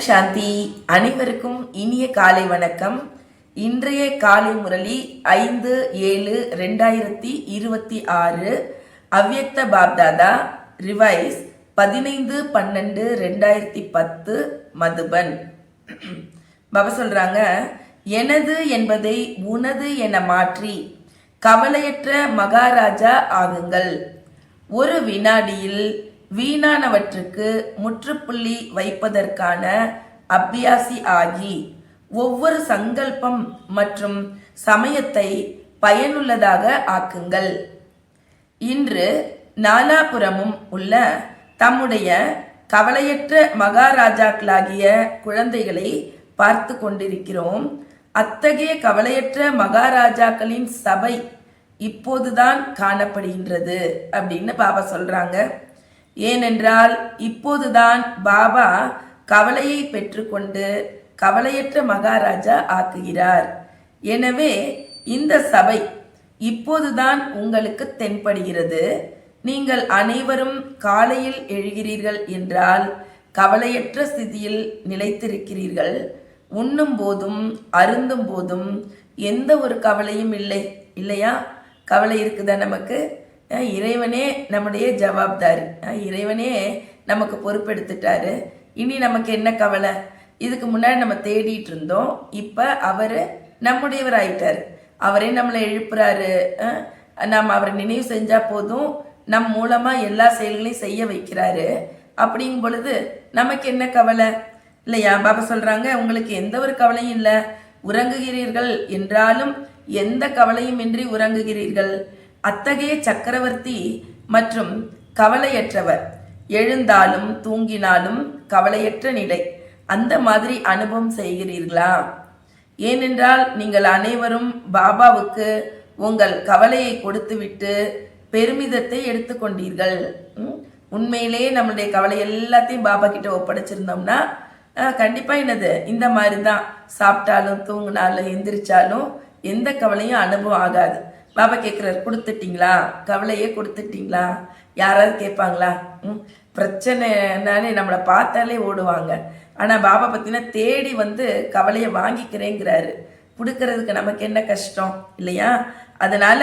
சாந்தி. அனைவருக்கும் இனிய காலை வணக்கம். இன்றைய காலை முரளி 5/7/2026 அவ்யக்த பாப்தாதா ரிவைஸ் 15/12/2010 மதுபன். பாபா சொல்றாங்க, எனது என்பதை உனது என மாற்றி கவலையற்ற மகாராஜா ஆகுங்கள். ஒரு வினாடியில் வீணானவற்றுக்கு முற்றுப்புள்ளி வைப்பதற்கான அபியாசி ஆகி ஒவ்வொரு சங்கல்பம் மற்றும் சமயத்தை பயனுள்ளதாக ஆக்குங்கள். இன்று நாலாபுரமும் உள்ள தம்முடைய கவலையற்ற மகாராஜாக்களாகிய குழந்தைகளை பார்த்து கொண்டிருக்கிறோம். அத்தகைய கவலையற்ற மகாராஜாக்களின் சபை இப்போதுதான் காணப்படுகின்றது அப்படின்னு பாபா சொல்றாங்க. ஏனென்றால் இப்போதுதான் பாபா கவலையை பெற்றுக்கொண்டு கவலையற்ற மகாராஜா ஆக்குகிறார். எனவே இந்த சபை இப்போதுதான் உங்களுக்கு தென்படுகிறது. நீங்கள் அனைவரும் காலையில் எழுகிறீர்கள் என்றால் கவலையற்ற ஸ்திதியில் நிலைத்திருக்கிறீர்கள். உண்ணும் போதும் அருந்தும் போதும் எந்த ஒரு கவலையும் இல்லை இல்லையா? கவலை இருக்குதா நமக்கு? இறைவனே நம்முடைய ஜவாப்தாரி, இறைவனே நமக்கு பொறுப்பெடுத்துட்டாரு. இனி நமக்கு என்ன கவலை? இதுக்கு முன்னாடி நம்ம தேடிட்டு இருந்தோம், இப்போ அவர் நம்முடையவர் ஆயிட்டார். அவரே நம்மளை எழுப்புறாரு. நாம் அவரை நினைவு செஞ்சா போதும், நம் மூலமா எல்லா செயல்களையும் செய்ய வைக்கிறாரு. அப்படிங்கும் பொழுது நமக்கு என்ன கவலை இல்லையா? பாபா சொல்றாங்க, உங்களுக்கு எந்த ஒரு கவலையும் இல்லை. உறங்குகிறீர்கள் என்றாலும் எந்த கவலையும் இன்றி உறங்குகிறீர்கள். அத்தகைய சக்கரவர்த்தி மற்றும் கவலையற்றவர். எழுந்தாலும் தூங்கினாலும் கவலையற்ற நிலை, அந்த மாதிரி அனுபவம் செய்கிறீர்களா? ஏனென்றால் நீங்கள் அனைவரும் பாபாவுக்கு உங்கள் கவலையை கொடுத்துவிட்டு பெருமிதத்தை எடுத்துக்கொண்டீர்கள். உண்மையிலே நம்மளுடைய கவலை எல்லாத்தையும் பாபா கிட்ட ஒப்படைச்சிருந்தோம்னா கண்டிப்பா என்னது இந்த மாதிரி தான், சாப்பிட்டாலும் தூங்கினாலும் எந்திரிச்சாலும் எந்த கவலையும் அனுபவம் ஆகாது. பாபா கேட்குறாரு, கொடுத்துட்டீங்களா? கவலையே கொடுத்துட்டீங்களா? யாராவது கேட்பாங்களா? பிரச்சனைனாலே நம்மளை பார்த்தாலே ஓடுவாங்க. ஆனால் பாபா பார்த்தீங்கன்னா தேடி வந்து கவலையை வாங்கிக்கிறேங்கிறாரு. கொடுக்கறதுக்கு நமக்கு என்ன கஷ்டம் இல்லையா? அதனால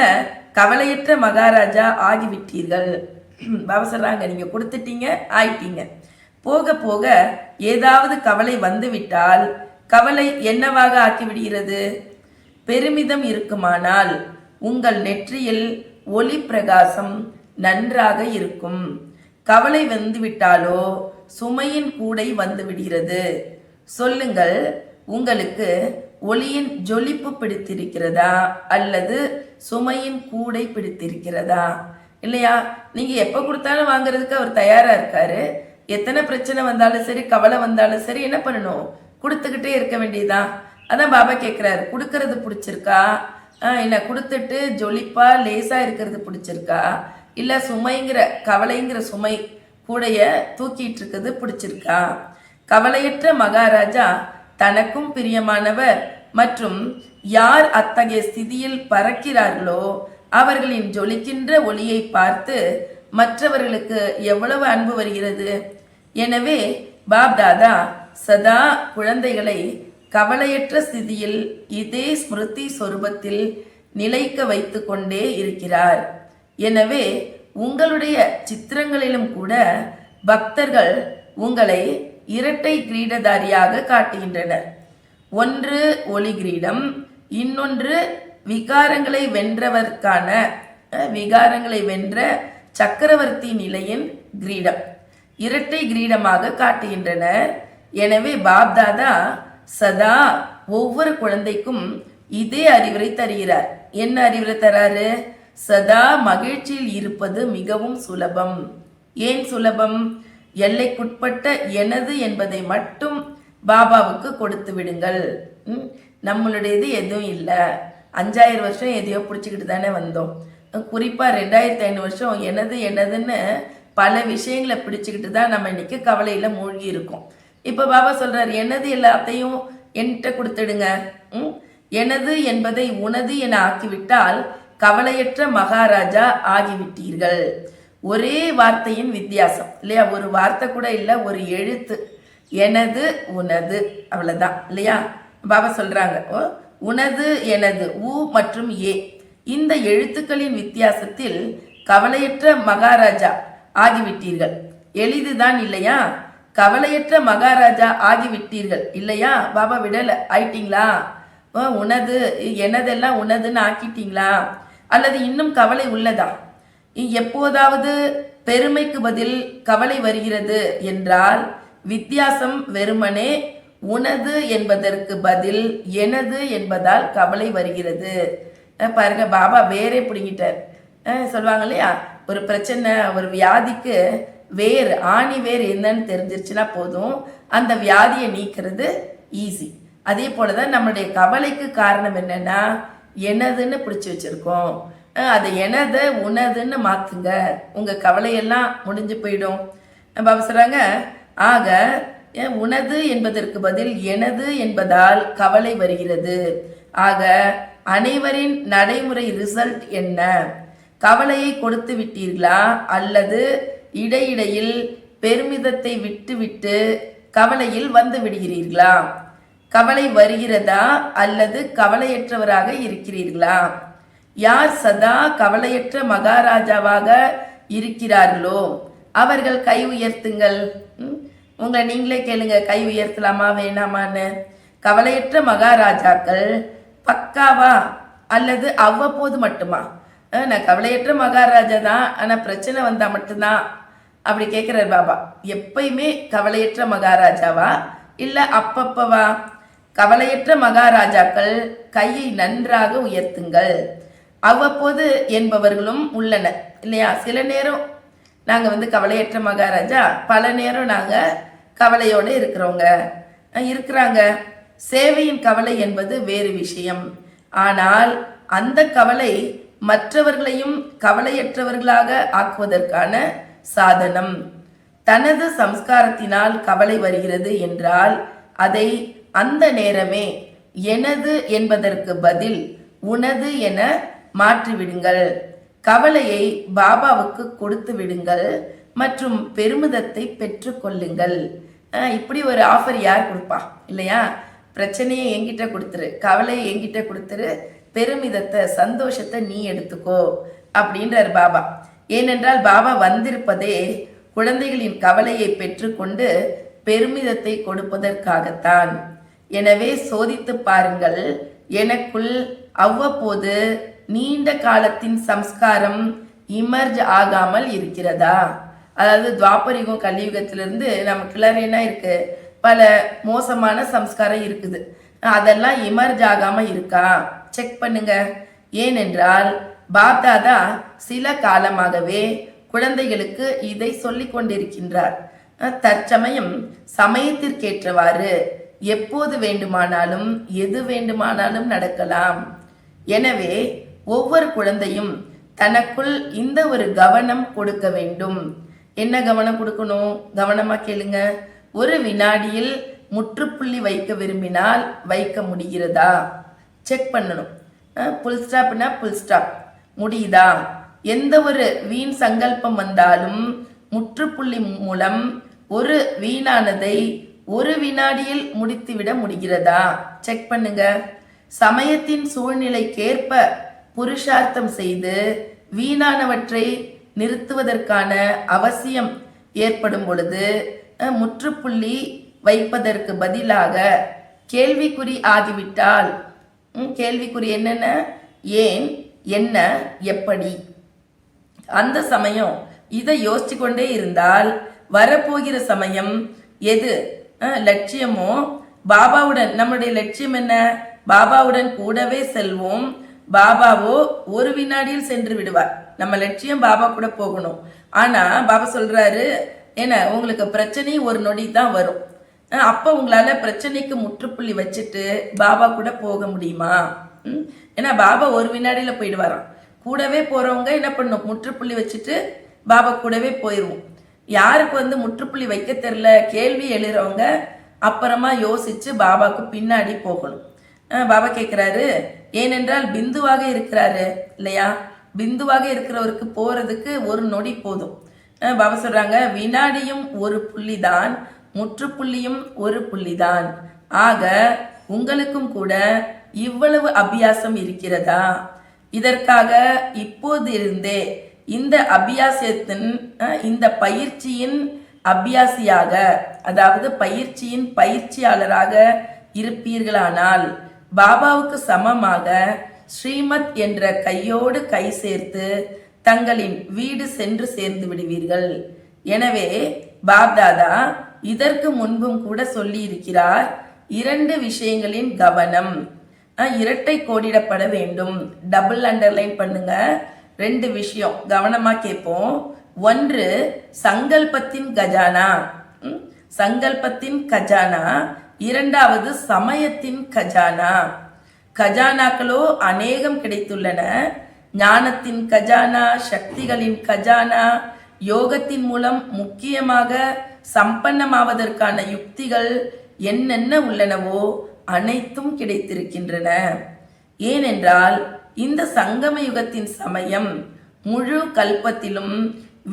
கவலையற்ற மகாராஜா ஆகிவிட்டீர்கள். பாபா சொல்றாங்க, நீங்க கொடுத்துட்டீங்க, ஆயிட்டீங்க. போக போக ஏதாவது கவலை வந்து விட்டால் கவலை என்னவாக ஆக்கிவிடுகிறது? பெருமிதம் இருக்குமானால் உங்கள் நெற்றியில் ஒளி பிரகாசம் நன்றாக இருக்கும். கவலை வந்துவிட்டாலோ சுமையின் கூடை வந்து விடுகிறது. சொல்லுங்கள், உங்களுக்கு ஒளியின் ஜொலிப்பு பிடித்திருக்கிறதா அல்லது சுமையின் கூடை பிடித்திருக்கிறதா? இல்லையா? நீங்க எப்ப கொடுத்தாலும் வாங்குறதுக்கு அவர் தயாரா இருக்காரு. எத்தனை பிரச்சனை வந்தாலும் சரி, கவலை வந்தாலும் சரி, என்ன பண்ணணும்? கொடுத்துக்கிட்டே இருக்க வேண்டியதான். அதான் பாபா கேட்கிறாரு, கொடுக்கறது பிடிச்சிருக்கா? இல்லை கொடுத்துட்டு ஜொலிப்பா லேசா இருக்கிறது பிடிச்சிருக்கா? இல்லை சுமைங்கிற கவலைங்கிற சுமை கூடைய தூக்கிட்டு இருக்கிறது பிடிச்சிருக்கா? கவலையற்ற மகாராஜா தனக்கும் பிரியமானவர் மற்றும் யார் அத்தகைய ஸ்திதியில் பறக்கிறார்களோ அவர்களின் ஜொலிக்கின்ற ஒளியை பார்த்து மற்றவர்களுக்கு எவ்வளவு அன்பு வருகிறது. எனவே பாப்தாதா சதா குழந்தைகளை கவலையற்ற ஸ்திதியில் இதே ஸ்மிருதி சொரூபத்தில் நிலைக்க வைத்து கொண்டே இருக்கிறார். எனவே உங்களுடைய சித்திரங்களிலும் கூட பக்தர்கள் உங்களை இரட்டை கிரீடதாரியாக காட்டுகின்றனர். ஒன்று ஒளி கிரீடம், இன்னொன்று விகாரங்களை வென்ற சக்கரவர்த்தி நிலையின் கிரீடம். இரட்டை கிரீடமாக காட்டுகின்றனர். எனவே பாப்தாதா சதா ஒவ்வொரு குழந்தைக்கும் இதே அறிவுரை தருகிறார். என்ன அறிவுரை தராரு? சதா மகிழ்ச்சியில் இருப்பது மிகவும் சுலபம். ஏன் சுலபம்? எல்லைக்குட்பட்ட எனது என்பதை மட்டும் பாபாவுக்கு கொடுத்து விடுங்கள். நம்மளுடையது எதுவும் இல்லை. 5000 வருஷம் எதையோ பிடிச்சிக்கிட்டு தானே வந்தோம். குறிப்பா 2500 வருஷம் எனதுன்னு பல விஷயங்களை பிடிச்சுக்கிட்டு தான் நம்ம இன்னைக்கு கவலையில மூழ்கி இருக்கோம். இப்ப பாபா சொல்றாரு, எனது எல்லாத்தையும் என்கிட்ட கொடுத்துடுங்க. எனது என்பதை உனது என ஆக்கிவிட்டால் கவலையற்ற மகாராஜா ஆகிவிட்டீர்கள். ஒரே வார்த்தையின் வித்தியாசம் இல்லையா? ஒரு வார்த்தை கூட இல்லை, ஒரு எழுத்து. எனது உனது, அவ்வளவுதான் இல்லையா? பாபா சொல்றாங்க, உனது எனது உ மற்றும் ஏ இந்த எழுத்துக்களின் வித்தியாசத்தில் கவலையற்ற மகாராஜா ஆகிவிட்டீர்கள். எளிதுதான் இல்லையா? கவலையற்ற மகாராஜா ஆகிவிட்டீர்கள் இல்லையா? பாபா விடல, ஆயிட்டீங்களா? உனது எனதெல்லாம் உனதுன்னு ஆக்கிட்டீங்களா? அல்லது இன்னும் கவலை உள்ளதா? எப்போதாவது பெருமைக்கு பதில் கவலை வருகிறது என்றால் வித்தியாசம் வெறுமனே உனது என்பதற்கு பதில் எனது என்பதால் கவலை வருகிறது. பாருங்க, பாபா வேறே பிடிங்கிட்டார். சொல்லுவாங்க இல்லையா, ஒரு பிரச்சனை, ஒரு வியாதிக்கு வேர், ஆணி வேர் என்னன்னு தெரிஞ்சிருச்சுன்னா போதும், அந்த வியாதியை நீக்கிறது ஈஸி. அதே போலதான் நம்மளுடைய கவலைக்கு காரணம் என்னன்னா எனதுன்னு பிடிச்சி வச்சிருக்கோம். அதை எனது உனதுன்னு மாத்துங்க, உங்க கவலையெல்லாம் முடிஞ்சு போயிடும். பாபா சொல்றாங்க, ஆக உனது என்பதற்கு பதில் எனது என்பதால் கவலை வருகிறது. ஆக அனைவரின் நடைமுறை ரிசல்ட் என்ன? கவலையை கொடுத்து விட்டீர்களா அல்லது இடையிடையில் பெருமிதத்தை விட்டுவிட்டு கவலையில் வந்து விடுகிறீர்களா? கவலை வருகிறதா அல்லது கவலையற்றவராக இருக்கிறீர்களா? யார் சதா கவலையற்ற மகாராஜாவாக இருக்கிறார்களோ அவர்கள் கை உயர்த்துங்கள். உங்களை நீங்களே கேளுங்க, கை உயர்த்தலாமா வேணாமான்னு. கவலையற்ற மகாராஜாக்கள் பக்காவா அல்லது அவ்வப்போது மட்டுமா? நான் கவலையற்ற மகாராஜா தான், ஆனால் பிரச்சனை வந்தா மட்டும்தான் அப்படி கேட்கிறார் பாபா. எப்பயுமே கவலையற்ற மகாராஜாவா இல்லை அப்பப்பவா? கவலையற்ற மகாராஜாக்கள் கையை நன்றாக உயர்த்துங்கள். அவ்வப்போது என்பவர்களும் உள்ளனர் இல்லையா? சில நேரம் நாங்கள் கவலையற்ற மகாராஜா, பல நேரம் நாங்கள் கவலையோடு இருக்கிறாங்க. சேவையின் கவலை என்பது வேறு விஷயம். ஆனால் அந்த கவலை மற்றவர்களையும் கவலையற்றவர்களாக ஆக்குவதற்கான சாதனம். தனது சம்ஸ்காரத்தினால் கவலை வருகிறது என்றால் அதை அந்த நேரமே எனது என்பதற்கு பதில் உனது என மாற்றிவிடுங்கள். கவலையை பாபாவுக்கு கொடுத்து விடுங்கள் மற்றும் பெருமிதத்தை பெற்று கொள்ளுங்கள். இப்படி ஒரு ஆஃபர் யார் கொடுப்பா இல்லையா? பிரச்சனையை என்கிட்ட கொடுத்துரு, கவலையை என்கிட்ட கொடுத்துரு, பெருமிதத்தை சந்தோஷத்தை நீ எடுத்துக்கோ அப்படின்றார் பாபா. ஏனென்றால் பாபா வந்திருப்பதே குழந்தைகளின் கவலையை பெற்றுக்கொண்டு பெருமிதத்தை கொடுப்பதற்காகத்தான். எனவே சோதித்து பாருங்கள், எனக்குள் அவ்வப்போது நீண்ட காலத்தின் சம்ஸ்காரம் இமர்ஜ் ஆகாமல் இருக்கிறதா? அதாவது துவாபரிகம் கலியுகத்திலிருந்து நமக்கு என்ன இருக்கு, பல மோசமான சம்ஸ்காரம் இருக்குது, அதெல்லாம் இமர்ஜ் ஆகாம இருக்கா செக் பண்ணுங்க. ஏனென்றால் பாப்தாதா சில காலமாகவே குழந்தைகளுக்கு இதை சொல்லிக் கொண்டிருக்கின்றார். தற்சமயம் சமயத்திற்கேற்றவாறு எப்போது வேண்டுமானாலும் எது வேண்டுமானாலும் நடக்கலாம். எனவே ஒவ்வொரு குழந்தையும் தனக்குள் இந்த ஒரு கவனம் கொடுக்க வேண்டும். என்ன கவனம் கொடுக்கணும்? கவனமா கேளுங்க. ஒரு வினாடியில் முற்றுப்புள்ளி வைக்க விரும்பினால் வைக்க முடிகிறதா செக் பண்ணணும். புல் ஸ்டாப்னா புல் ஸ்டாப் முடியுதா? எந்த ஒரு வீண் சங்கல்பம் வந்தாலும் முற்றுப்புள்ளி மூலம் ஒரு வீணானதை ஒரு வினாடியில் முடித்துவிட முடிகிறதா செக் பண்ணுங்க. சமயத்தின் சூழ்நிலைக்கேற்ப புருஷார்த்தம் செய்து வீணானவற்றை நிறுத்துவதற்கான அவசியம் ஏற்படும் பொழுது முற்றுப்புள்ளி வைப்பதற்கு பதிலாக கேள்விக்குறி ஆகிவிட்டால், கேள்விக்குறி என்னென்ன, ஏன், என்ன, எப்படி, அந்த சமயம் இதை யோசிச்சு கொண்டே இருந்தால் வரப்போகிற சமயம் எது லட்சியமோ பாபாவுடன், நம்முடைய லட்சியம் என்ன, பாபாவுடன் கூடவே செல்வோம். பாபாவோ ஒரு வினாடியில் சென்று விடுவார். நம்ம லட்சியம் பாபா கூட போகணும். ஆனா பாபா சொல்றாரு, என்ன உங்களுக்கு பிரச்சனை ஒரு நொடி தான் வரும். அப்ப உங்களால பிரச்சனைக்கு முற்றுப்புள்ளி வச்சுட்டு பாபா கூட போக முடியுமா? ஏன்னா பாபா ஒரு வினாடியில போயிடுவாராம். கூடவே போறவங்க என்ன பண்ணும், முற்றுப்புள்ளி வச்சுட்டு பாபா கூடவே போயிடுவோம். யாருக்கு முற்றுப்புள்ளி வைக்க தெரியல, கேள்வி எழுறவங்க அப்புறமா யோசிச்சு பாபாவுக்கு பின்னாடி போகணும். பாபா கேட்கிறாரு, ஏனென்றால் பிந்துவாக இருக்கிறாரு இல்லையா? பிந்துவாக இருக்கிறவருக்கு போறதுக்கு ஒரு நொடி போதும். பாபா சொல்றாங்க, வினாடியும் ஒரு புள்ளி தான், முற்றுப்புள்ளியும் ஒரு புள்ளிதான். ஆக உங்களுக்கும் கூட இவ்வளவு அபியாசம் இருக்கிறதா? இதற்காக இப்போதிருந்தே இந்த அபியாசத்தின் இந்த பயிற்சியின் அபியாசியாக, அதாவது பயிற்சியின் பயிற்சியாளராக இருப்பீர்களானால் பாபாவுக்கு சமமாக ஸ்ரீமத் என்ற கையோடு கை சேர்த்து தங்களின் வீடு சென்று சேர்ந்து விடுவீர்கள். எனவே பாப்தாதா இதற்கு முன்பும் கூட சொல்லி இருக்கிறார், 2 விஷயங்களின் கவனம் இரட்டை கோடிடப்பட வேண்டும். டபுள் அண்டர்லைன் பண்ணுங்க. 2 விஷயம் கவனமா கேட்போம். 1 சங்கல்பத்தின் கஜானா, சங்கல்பத்தின் கஜானா. 2வது சமயத்தின் கஜானா. கஜானாக்களோ அநேகம் கிடைத்துள்ளன. ஞானத்தின் கஜானா, சக்திகளின் கஜானா, யோகத்தின் மூலம் முக்கியமாக சம்பன்னமாவதற்கான யுக்திகள் என்னென்ன உள்ளனவோ அனைத்தும் கிடைத்திருக்கின்றன. ஏனென்றால் இந்த சங்கம யுகத்தின் சமயம் முழு கல்பத்திலும்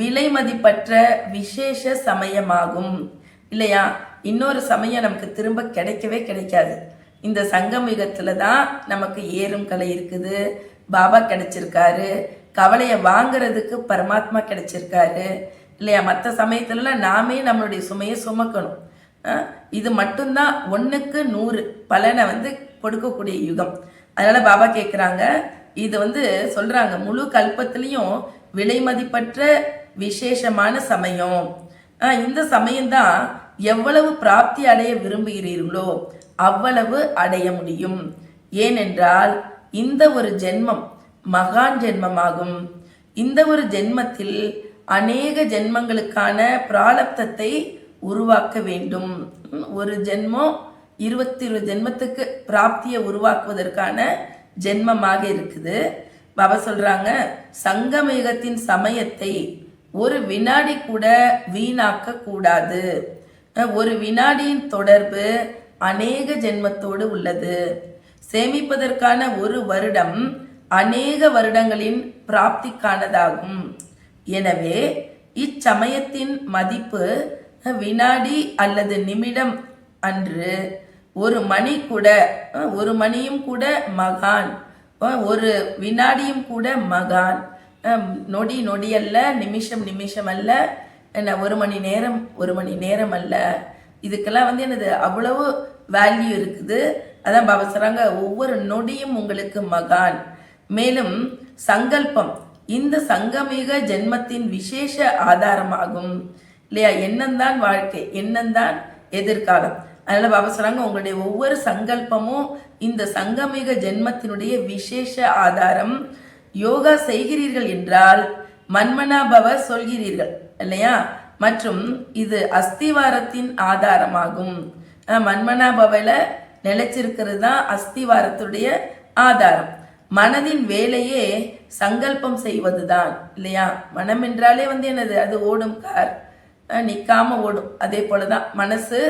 விலை மதிப்பற்ற விசேஷ சமயமாகும். இல்லையா? இன்னொரு சமயம் நமக்கு திரும்ப கிடைக்கவே கிடைக்காது. இந்த சங்கம யுகத்துல தான் நமக்கு ஏறும் கலை இருக்குது, பாபா கிடைச்சிருக்காரு, கவலையை வாங்குறதுக்கு பரமாத்மா கிடைச்சிருக்காரு. இல்லையா? மற்ற சமயத்துல நாமே நம்மளுடைய சுமையை சுமக்கணும். இது மட்டும்தான் 1க்கு 100 பலனை கொடுக்கக்கூடிய யுகம். அதனால பாபா கேட்குறாங்க, இது சொல்றாங்க, முழு கல்பத்திலையும் விலை மதிப்பற்ற விசேஷமான சமயம். இந்த சமயம்தான் எவ்வளவு பிராப்தி அடைய விரும்புகிறீர்களோ அவ்வளவு அடைய முடியும். ஏனென்றால் இந்த ஒரு ஜென்மம் மகான் ஜென்மமாகும். இந்த ஒரு ஜென்மத்தில் அநேக ஜென்மங்களுக்கான பிராரப்தத்தை உருவாக்க வேண்டும். ஒரு ஜென்மம் 21 ஜென்மத்துக்கு பிராப்தியை உருவாக்குவதற்கான ஜென்மமாக இருக்குது. பாபா சொல்றாங்க, சங்கமயுகத்தின் சமயத்தை ஒரு வினாடி கூட வீணாக்க கூடாது. ஒரு வினாடியின் தொடர்பு அநேக ஜென்மத்தோடு உள்ளது. சேமிப்பதற்கான ஒரு வருடம் அநேக வருடங்களின் பிராப்திக்கானதாகும். எனவே இச்சமயத்தின் மதிப்பு வினாடி அல்லது நிமிடம் அன்று. ஒரு மணி கூட, ஒரு மணியும் கூட மகான், ஒரு வினாடியும் கூட மகான். நொடி நொடி அல்ல, நிமிஷம் நிமிஷம் அல்ல, ஒரு மணி நேரம் அல்ல. இதுக்கெல்லாம் என்னது அவ்வளவு வேல்யூ இருக்குது. அதான் பாபா சொல்றாங்க, ஒவ்வொரு நொடியும் உங்களுக்கு மகான். மேலும் சங்கல்பம் இந்த சங்கமிக ஜென்மத்தின் விசேஷ ஆதாரமாகும். இல்லையா? எண்ணம்தான் வாழ்க்கை, எண்ணம்தான் எதிர்காலம். அதனால பாபா சொல்றாங்க, உங்களுடைய ஒவ்வொரு சங்கல்பமும் இந்த சங்கமிக ஜென்மத்தினுடைய விசேஷ ஆதாரம். யோகா செய்கிறீர்கள் என்றால் மன்மனாபவ சொல்கிறீர்கள் இல்லையா? மற்றும் இது அஸ்திவாரத்தின் ஆதாரமாகும். மன்மனாபவல நிலைச்சிருக்கிறது தான் அஸ்திவாரத்துடைய ஆதாரம். மனதின் வேலையே சங்கல்பம் செய்வதுதான். இல்லையா? மனம் என்றாலே என்னது, அது ஓடும் கார், நிக்காம ஓடும். அதே போலதான் மனசு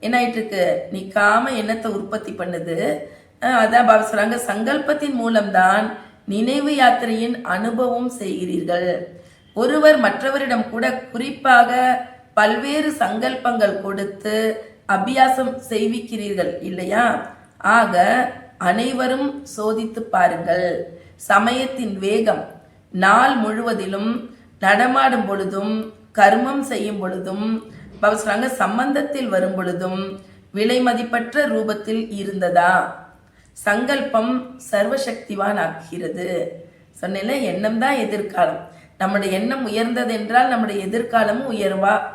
என்ன ஆயிட்டு இருக்கு, நிக்காம எண்ணத்தை உற்பத்தி பண்ணுது. அதான் பாபா சொல்றாங்க, சங்கல்பத்தின் மூலம்தான் நினைவு யாத்திரையின் அனுபவம் செய்கிறீர்கள். ஒருவர் மற்றவரிடம் கூட குறிப்பாக பல்வேறு சங்கல்பங்கள் கொடுத்து அபியாசம் செய்விக்கிறீர்கள் இல்லையா? ஆக அனைவரும் சோதித்து பாருங்கள். சமயத்தின் வேகம் நாள் முழுவதிலும் நடமாடும் பொழுதும், கர்மம் செய்யும் பொழுதும், சம்பந்தத்தில் வரும் பொழுதும் விலை மதிப்பற்ற ரூபத்தில் இருந்ததா? சங்கல்பம் சர்வசக்திவான் ஆக்குகிறது. சொன்னேன், எண்ணம் தான் எதிர்காலம். நம்முடைய எண்ணம் உயர்ந்தது என்றால் நம்முடைய எதிர்காலமும்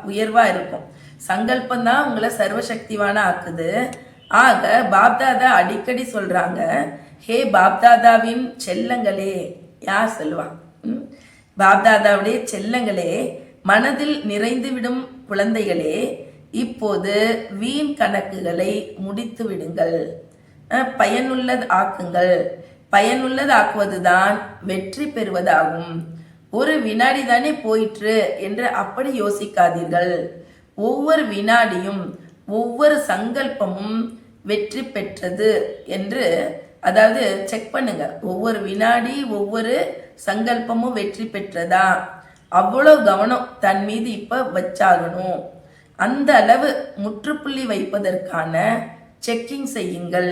உயர்வா இருக்கும். சங்கல்பம் தான் உங்களை சர்வசக்திவான ஆக்குது. ஆக பாப்தாதா அடிக்கடி சொல்றாங்க, ஹே பாப்தாதாவின் செல்லங்களே. யார் சொல்லுவா? பாப்தாதாவுடைய செல்லங்களே, மனதில் நிறைந்துவிடும் குழந்தைகளே, இப்போது வீண் கணக்குகளை முடித்து விடுங்கள், பயனுள்ளது ஆக்குங்கள். பயனுள்ளது ஆக்குவதுதான் வெற்றி பெறுவதாகும். ஒரு வினாடி தானே போயிற்று என்று அப்படி யோசிக்காதீர்கள். ஒவ்வொரு வினாடியும் ஒவ்வொரு சங்கல்பமும் வெற்றி பெற்றது என்று, அதாவது செக் பண்ணுங்க. ஒவ்வொரு வினாடி ஒவ்வொரு சங்கல்பமும் வெற்றி பெற்றதா? அவ்வளோ கவனம் தன் மீது இப்ப வச்சாகணும். அந்த அளவு முற்றுப்புள்ளி வைப்பதற்கான செக்கிங் செய்யுங்கள்.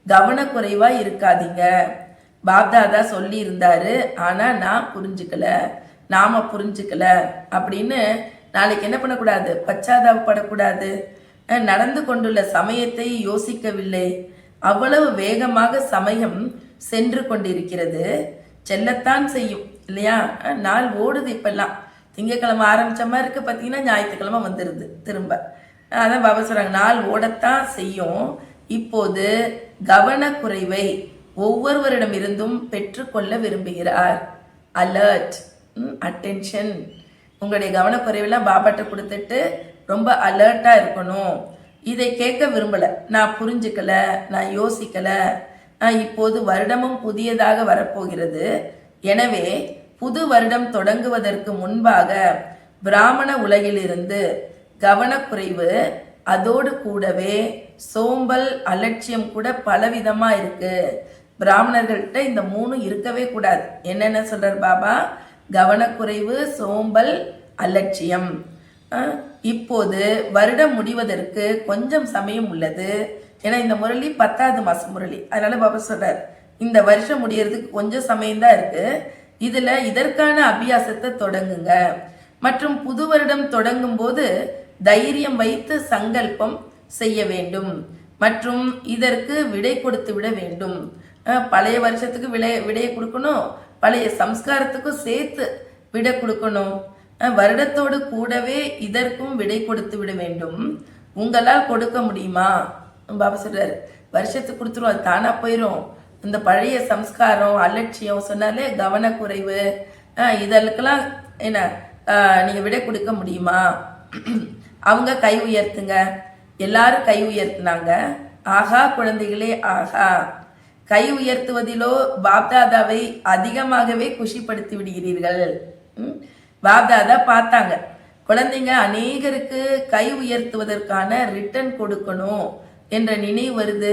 கவனக்குறைவா இருக்காதீங்க. பாப்தாதா சொல்லி இருந்தாரு, ஆனா நான் புரிஞ்சுக்கல, நாம புரிஞ்சுக்கல அப்படின்னு நாளைக்கு என்ன பண்ணக்கூடாது, பச்சாதாபப்படக்கூடாது. நடந்து கொண்டுள்ள சமயத்தை யோசிக்கவில்லை. அவ்வளவு வேகமாக சமயம் சென்று கொண்டிருக்கிறது. செல்லத்தான் செய்யும் இல்லையா? நாள் ஓடுது. இப்பெல்லாம் திங்கக்கிழமை ஆரம்பிச்ச மாதிரி இருக்கு, பார்த்தீங்கன்னா ஞாயிற்றுக்கிழமை வந்துடுது திரும்ப. அதான் பாபா சொல்றாங்க, நாள் ஓடத்தான் செய்யும். இப்போது கவனக்குறைவை ஒவ்வொருவரிடமிருந்தும் பெற்றுக்கொள்ள விரும்புகிறார். Alert, attention. உங்களுடைய கவனக்குறைவெல்லாம் பாபாட்ட கொடுத்துட்டு ரொம்ப அலர்ட்டா இருக்கணும். இதை கேட்க விரும்பல, நான் புரிஞ்சுக்கல, நான் யோசிக்கல. இப்போது வருடமும் புதியதாக வரப்போகிறது. எனவே புது வருடம் தொடங்குவதற்கு முன்பாக பிராமண உலகிலிருந்து கவனக்குறைவு, அதோடு கூடவே சோம்பல், அலட்சியம் கூட பலவிதமா இருக்கு. பிராமணர்கள்ட்ட இந்த 3 இருக்கவே கூடாது. என்னென்ன சொல்றார் பாபா? கவனக்குறைவு, சோம்பல், அலட்சியம். இப்போது வருடம் முடிவதற்கு கொஞ்சம் சமயம் உள்ளது. ஏன்னா இந்த முரளி 10வது மாச முரளி, அதனால பாபா சொல்றார் இந்த வருஷம் முடியறதுக்கு கொஞ்சம் சமயம் தான் இருக்கு. இதுல இதற்கான அபியாசத்தை தொடங்குங்க. மற்றும் புது வருடம் தொடங்கும் போது தைரியம் வைத்து சங்கல்பம் செய்ய வேண்டும் மற்றும் இதற்கு விடை கொடுத்து விட வேண்டும். பழைய வருஷத்துக்கு விடையை கொடுக்கணும், பழைய சம்ஸ்காரத்துக்கும் சேர்த்து விடை கொடுக்கணும். வருடத்தோடு கூடவே இதற்கும் விடை கொடுத்து விட வேண்டும். உங்களால் கொடுக்க முடியுமா? பாபா சொல்றாரு, வருஷத்துக்கு கொடுத்துரும், அது தானா போயிடும். இந்த பழைய சம்ஸ்காரம், அலட்சியம் சொன்னாலே கவனக்குறைவு, இதற்கெல்லாம் என்ன நீங்க விடை கொடுக்க முடியுமா? அவங்க கை உயர்த்துங்க. எல்லாரும் கை உயர்த்தினாங்க. ஆகா குழந்தைகளே ஆகா. கை உயர்த்துவதிலோ பாப்தாதாவை அதிகமாகவே குஷிப்படுத்தி விடுகிறீர்கள். பாப்தாதா பார்த்தாங்க, குழந்தைங்க அநேகருக்கு கை உயர்த்துவதற்கான ரிட்டர்ன் கொடுக்கணும் என்ற நினைவு வருது.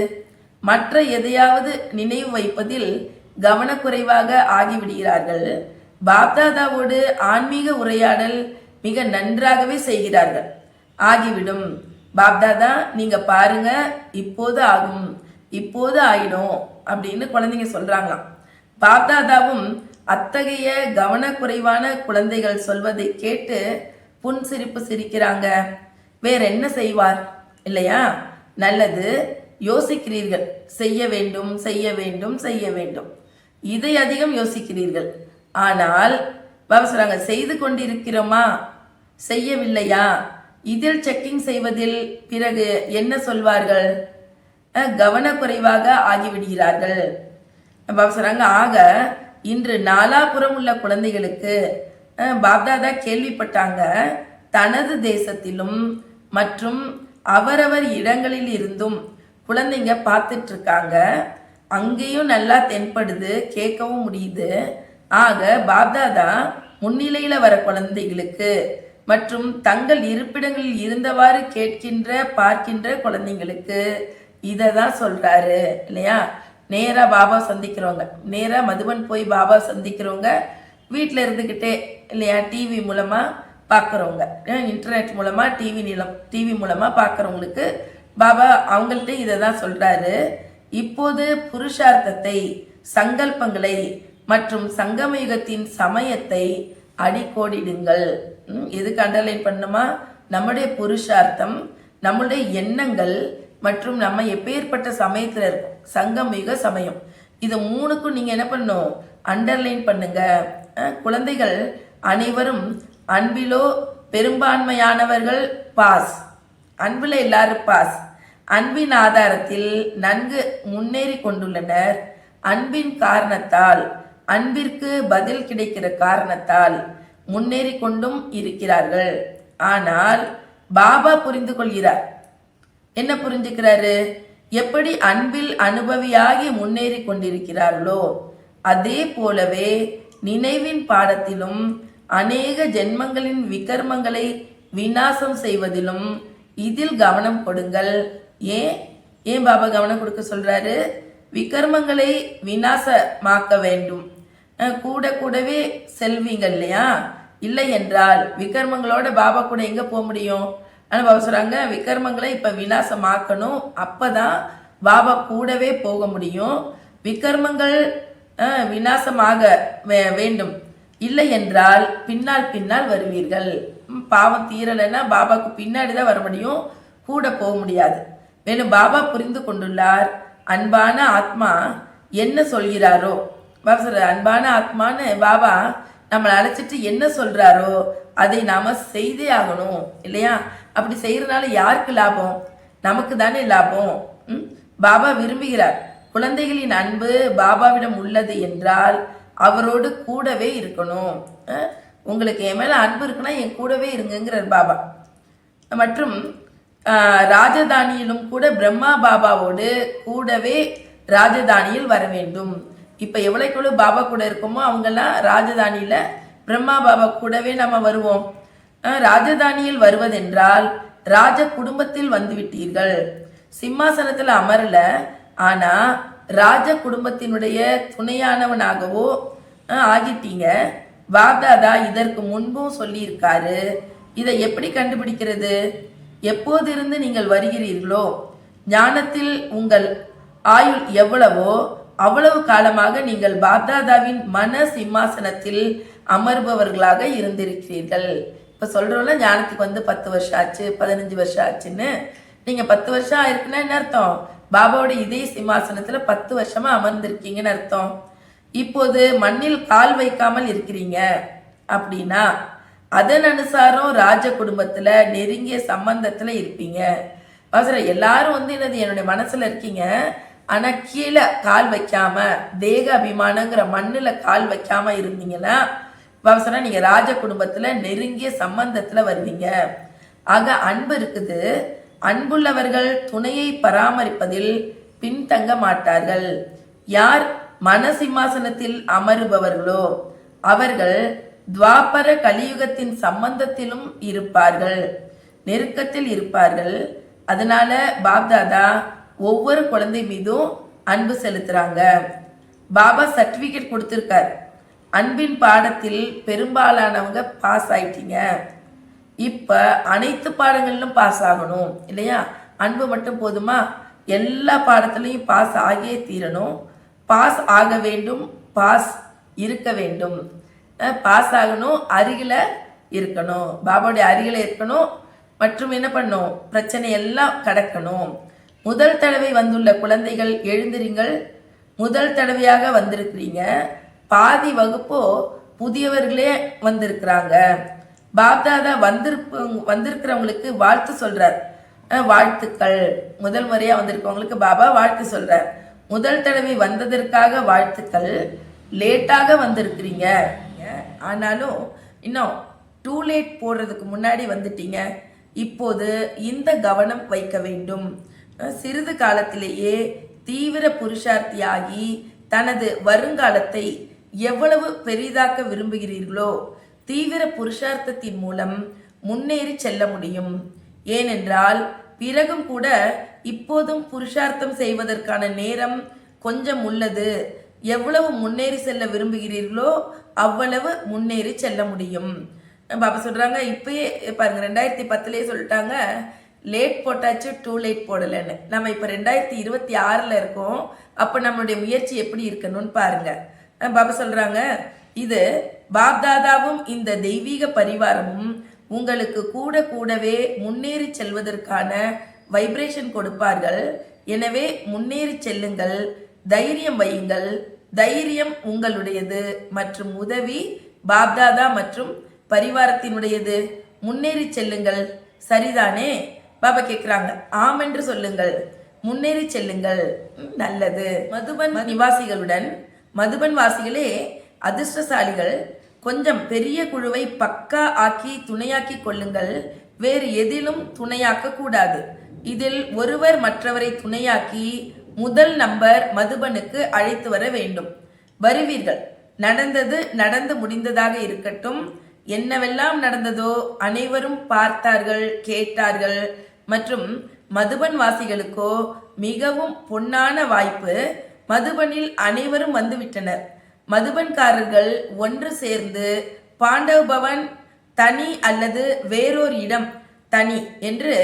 மற்ற எதையாவது நினைவு வைப்பதில் கவனக்குறைவாக ஆகிவிடுகிறார்கள். பாப்தாதாவோடு ஆன்மீக உரையாடல் மிக நன்றாகவே செய்கிறார்கள். ஆகிவிடும். பாப்தாதா நீங்க பாருங்க, இப்போது ஆகும், இப்போது ஆயிடும் அப்படின்னு குழந்தைங்க சொல்றாங்களாம். பாப்தாதாவும் அத்தகைய கவனக்குறைவான குழந்தைகள் சொல்வதை கேட்டு புன்சிரிப்பு சிரிக்கிறாங்க. வேற என்ன செய்வார் இல்லையா? நல்லது, யோசிக்கிறீர்கள், செய்ய வேண்டும் செய்ய வேண்டும் செய்ய வேண்டும், இதை அதிகம் யோசிக்கிறீர்கள். ஆனால் பாபா சொல்றாங்க, செய்து கொண்டிருக்கிறோமா, செய்யவில்லையா, இதில் செக்கிங் செய்வதில் பிறகு என்ன சொல்வார்கள்? கவனக்குறைவாக ஆகிவிடுகிறார்கள். பாபா சொல்றாங்க, ஆக இன்று நாலாபுறம் உள்ள குழந்தைகளுக்கு பாப்தாதா கேள்விப்பட்டாங்க, தனது தேசத்திலும் மற்றும் அவரவர் இடங்களில் இருந்தும் குழந்தைங்க பார்த்துட்டு இருக்காங்க. அங்கேயும் நல்லா தென்படுது, கேட்கவும் முடியுது. ஆக பாப்தாதா முன்னிலையில வர குழந்தைகளுக்கு மற்றும் தங்கள் இருப்பிடங்களில் இருந்தவாறு கேட்கின்ற பார்க்கின்ற குழந்தைங்களுக்கு இதை தான் சொல்றாரு இல்லையா? நேரா பாபா சந்திக்கிறவங்க, நேரா மதுபன் போய் பாபா சந்திக்கிறவங்க, வீட்டில் இருந்துக்கிட்டே இல்லையா டிவி மூலமா பார்க்குறவங்க, இன்டர்நெட் மூலமா டிவி மூலமா பார்க்குறவங்களுக்கு பாபா அவங்கள்ட்ட இதை தான் சொல்றாரு. இப்போது புருஷார்த்தத்தை, சங்கல்பங்களை மற்றும் சங்கமயுகத்தின் சமயத்தை அடிக்கோடிடுங்கள். எதுக்கு அண்டர்லைன் பண்ணுமா? நம்முடைய புருஷார்த்தம், நம்முடைய எண்ணங்கள் மற்றும் நம்ம எப்பேற்பட்ட சமயத்துல இருக்கும், சங்கமயுக சமயம், இது 3க்கும் நீங்க என்ன பண்ணணும்? அண்டர்லைன் பண்ணுங்க. குழந்தைகள் அனைவரும் அன்பிலோ பெரும்பான்மையானவர்கள் பாஸ். அன்பில் எல்லாரும் பாஸ். அன்பின் ஆதாரத்தில் நன்கு முன்னேறி கொண்டுள்ளனர். அன்பின் காரணத்தால், அன்பிற்கு பதில் கிடைக்கிற காரணத்தால் முன்னேறி கொண்டும் இருக்கிறார்கள். ஆனால் பாபா புரிந்து கொள்கிறார். என்ன புரிஞ்சுக்கிறாரு? எப்படி அன்பில் அனுபவியாகி முன்னேறி கொண்டிருக்கிறார்களோ அதே போலவே நினைவின் பாடத்திலும் அநேக ஜென்மங்களின் விகர்மங்களை விநாசம் செய்வதிலும் இதில் கவனம் கொடுங்கள். ஏன் பாபா கவனம் கொடுக்க சொல்றாரு? விகர்மங்களை விநாசமாக்க வேண்டும். கூடவே செல்வீங்க இல்லையா? இல்லை என்றால் விகர்மங்களோட பாபா கூட எங்க போக முடியும்? ஆனால் பாபா சொல்கிறாங்க விக்ரமங்களை இப்போ விநாசமாக்கணும், அப்போ தான் பாபா கூடவே போக முடியும். விக்ரமங்கள் விநாசமாக வேண்டும், இல்லை என்றால் பின்னால் பின்னால் வருவீர்கள். பாவம் தீரலைன்னா பாபாவுக்கு பின்னாடி தான் வர முடியும், கூட போக முடியாது. மேலும் பாபா புரிந்து கொண்டுள்ளார், அன்பான ஆத்மா என்ன சொல்கிறாரோ, பாபா சொல்ற அன்பான ஆத்மான்னு பாபா நம்மளை அழைச்சிட்டு என்ன சொல்றாரோ அதை நாம செய்தே ஆகணும் இல்லையா? அப்படி செய்யறதுனால யாருக்கு லாபம்? நமக்கு தானே லாபம். பாபா விரும்புகிறார் குழந்தைகளின் அன்பு பாபாவிடம் உள்ளது என்றால் அவரோடு கூடவே இருக்கணும். உங்களுக்கு என் மேல அன்பு இருக்குன்னா என் கூடவே இருங்கிறார் பாபா. மற்றும் ராஜதானியிலும் கூட பிரம்மா பாபாவோடு கூடவே ராஜதானியில் வர வேண்டும். இப்ப எவ்வளவு பாபா கூட இருக்கோமோ அவங்கெல்லாம் ராஜதானியில பிரம்மா பாபா கூடவே நம்ம வருவோம். ராஜதானியில் வருவதென்றால் ராஜ குடும்பத்தில் வந்து விட்டீர்கள். சிம்மாசனத்துல அமரல, ஆனா ராஜ குடும்பத்தினுடைய துணையானவனாகவோ ஆகிட்டீங்க. பாப்தாதா இதற்கு முன்பும் சொல்லி இருக்காரு. இதை எப்படி கண்டுபிடிக்கிறது? எப்போதிருந்து நீங்கள் வருகிறீர்களோ, ஞானத்தில் உங்கள் ஆயுள் எவ்வளவோ அவ்வளவு காலமாக நீங்கள் பாப்தாதாவின் மன சிம்மாசனத்தில் அமர்பவர்களாக இருந்திருக்கிறீர்கள். இப்ப சொல்றோம்ல, ஞானத்துக்கு வந்து 10 வருஷம் ஆச்சு, 15 வருஷம் ஆச்சுன்னு. நீங்க 10 வருஷம் ஆயிருக்குன்னா என்ன அர்த்தம்? பாபாவோட இதே சிம்மாசனத்துல 10 வருஷமா அமர்ந்திருக்கீங்கன்னு அர்த்தம். இப்போது மண்ணில் கால் வைக்காமல் இருக்கிறீங்க அப்படின்னா அதன் அனுசாரம் ராஜ குடும்பத்துல நெருங்கிய சம்பந்தத்துல இருப்பீங்க. எல்லாரும் வந்து என்னுடைய மனசுல இருக்கீங்க, ஆனா கீழே கால் வைக்காம தேக அபிமானங்கிற மண்ணுல கால் வைக்காம இருந்தீங்கன்னா பாபா நீங்க ராஜ குடும்பத்துல நெருங்கிய சம்பந்தத்துல வருவீங்க. ஆக அன்பு இருக்குது. அன்புள்ளவர்கள் துணையை பராமரிப்பதில் பின்தங்க மாட்டார்கள். யார் மனசிம்மாசனத்தில் அமருபவர்களோ அவர்கள் துவாபர கலியுகத்தின் சம்பந்தத்திலும் இருப்பார்கள், நெருக்கத்தில் இருப்பார்கள். அதனால பாப்தாதா ஒவ்வொரு குழந்தை மீதும் அன்பு செலுத்துறாங்க. பாபா சர்டிபிகேட் கொடுத்திருக்கார். அன்பின் பாடத்தில் பெரும்பாலானவங்க பாஸ் ஆயிட்டீங்க. இப்ப அனைத்து பாடங்களிலும் பாஸ் ஆகணும் இல்லையா? அன்பு மட்டும் போதுமா? எல்லா பாடத்திலையும் பாஸ் ஆகியே தீரணும். பாஸ் ஆக வேண்டும், பாஸ் இருக்க வேண்டும். பாஸ் ஆகணும், அருகில இருக்கணும், பாபாவுடைய அருகில இருக்கணும். மற்றும் என்ன பண்ணும்? பிரச்சனை எல்லாம் கடக்கணும். முதல் தடவை வந்துள்ள குழந்தைகள் எழுந்திருங்கள். முதல் தடவையாக வந்திருக்கிறீங்க. பாதி வகுப்போ புதியவர்களே வந்திருக்கிறாங்க. பாப்தாதா வந்திருக்கிறவங்களுக்கு வாழ்த்து சொல்றார். வாழ்த்துக்கள். முதல் முறையா வந்திருக்கவங்களுக்கு பாபா வாழ்த்து சொல்றார். முதல் தடவை வந்ததற்காக வாழ்த்துக்கள். லேட்டாக வந்திருக்கிறீங்க, ஆனாலும் இன்னும் டூ லேட் போடுறதுக்கு முன்னாடி வந்துட்டீங்க. இப்போது இந்த கவனம் வைக்க வேண்டும். சிறிது காலத்திலேயே தீவிர புருஷார்த்தியாகி தனது வருங்காலத்தை எவ்வளவு பெரிதாக்க விரும்புகிறீர்களோ தீவிர புருஷார்த்தத்தின் மூலம் முன்னேறி செல்ல முடியும். ஏனென்றால் பிறகும் கூட இப்போதும் புருஷார்த்தம் செய்வதற்கான நேரம் கொஞ்சம் உள்ளது. எவ்வளவு முன்னேறி செல்ல விரும்புகிறீர்களோ அவ்வளவு முன்னேறி செல்ல முடியும். பாபா சொல்றாங்க, இப்பயே பாருங்க 2010 சொல்லிட்டாங்க லேட் போட்டாச்சு, டூ லேட் போடலன்னு. நம்ம இப்ப 2026 இருக்கோம். அப்ப நம்மளுடைய முயற்சி எப்படி இருக்கணும்னு பாருங்க. பாபா சொல்றாங்க, இது பாப்தாதாவும் இந்த தெய்வீக பரிவாரமும் உங்களுக்கு கூடவே முன்னேறி செல்வதற்கான வைப்ரேஷன் கொடுப்பார்கள். எனவே முன்னேறி செல்லுங்கள், தைரியம் வையுங்கள். தைரியம் உங்களுடையது மற்றும் உதவி பாப்தாதா மற்றும் பரிவாரத்தினுடையது. முன்னேறி செல்லுங்கள், சரிதானே? பாபா கேட்கிறாங்க. ஆம் என்று சொல்லுங்கள். முன்னேறி செல்லுங்கள், நல்லது. மதுபன் நிவாசிகளுடன் மதுபன் வாசிகளே அதிர்ஷ்டசாலிகள். கொஞ்சம் பெரிய குழுவை பக்கா ஆக்கி துணையாக்கி கொள்ளுங்கள். வேறு எதிலும் துணையாக்க கூடாது. இதில் ஒருவர் மற்றவரை துணையாக்கி முதல் நம்பர் மதுபனுக்கு அழைத்து வர வேண்டும். வருவீர்கள். நடந்தது நடந்து முடிந்ததாக இருக்கட்டும். என்னவெல்லாம் நடந்ததோ அனைவரும் பார்த்தார்கள், கேட்டார்கள். மற்றும் மதுபன் வாசிகளுக்கோ மிகவும் பொன்னான வாய்ப்பு. மதுபனில் அனைவரும் வந்துவிட்டனர். மதுபன்காரர்கள் ஒன்று சேர்ந்து பாண்டவ் பவன் தனி அல்லது வேறொரு இடம் தனி என்று